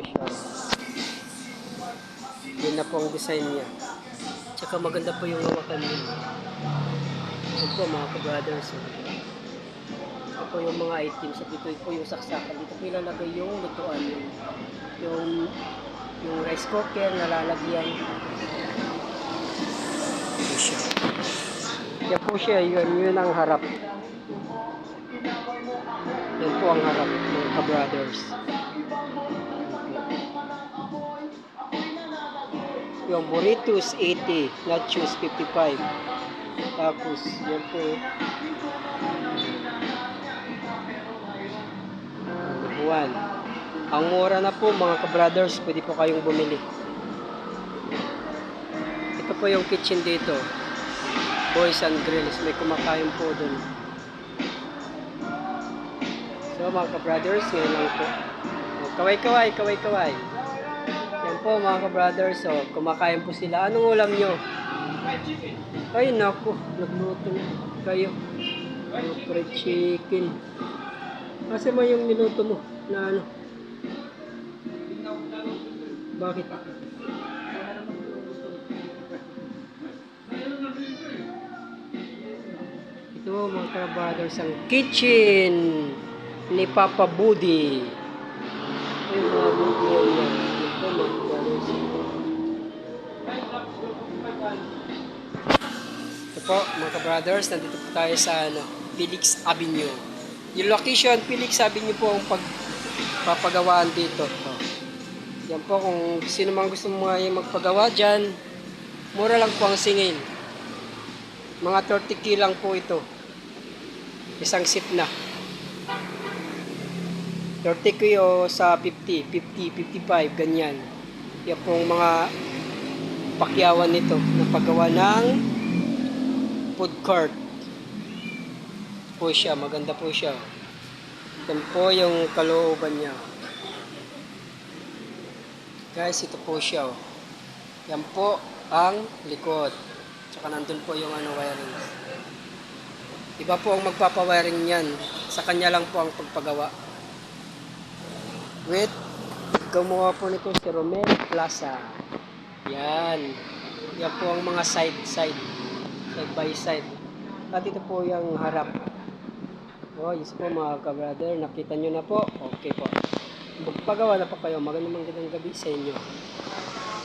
siya. Yun na po ang design niya. Tsaka maganda po yung hawakan niya. Ito po mga ka-brothers. Ito po yung mga items. At dito po yung saksakan. Dito po ilalagay yung lutuan. Yung rice cooker na lalagyan. Ito siya. Yan po siya. Yun ang harap. Yan po ang harap mga ka-brothers. Yung burritos 80, nachos 55. Tapos yan po buwan. Ang mura na po mga ka-brothers, pwede po kayong bumili. Ito po yung kitchen dito. Boys and Grills, may kumakain po dun. So mga ka-brothers, ngayon lang po. Kaway-kaway, kaway-kaway. Yan po mga ka-brothers, so kumakain po sila. Anong ulam nyo? Ay naku, nagluto na kayo. Fried chicken. Kasi mo yung niluto mo na ano? Bakit? Ito mga ka-brothers, ang kitchen ni Papa Budi. Ay mga buti yan. Ito mga ka-brothers. Ito po mga ka-brothers, nandito po tayo sa Felix Avenue. Yung location, Felix Avenue po ang pagpapagawaan dito. Yan po, kung sino mang gusto magpagawa dyan, mura lang po ang singil. Mga 30k lang po ito. Isang seat na. 30k o sa 50, 55, ganyan. Yan po ang mga pakyawan nito na paggawa ng food court. Po siya, maganda po siya. Yan po yung kalooban niya. Guys, ito po siya. Yan po ang likod. Tsaka nandun po yung wiring. Iba po ang magpapawiring yan. Sa kanya lang po ang pagpagawa. Wait, gumawa po nito si Romel Plaza. Yan. Yan po ang mga side by side. At ito po yung harap. Oh, yes po mga ka-brother. Nakita nyo na po. Okay po. Magpagawa na po kayo. Magandang gabi sa inyo.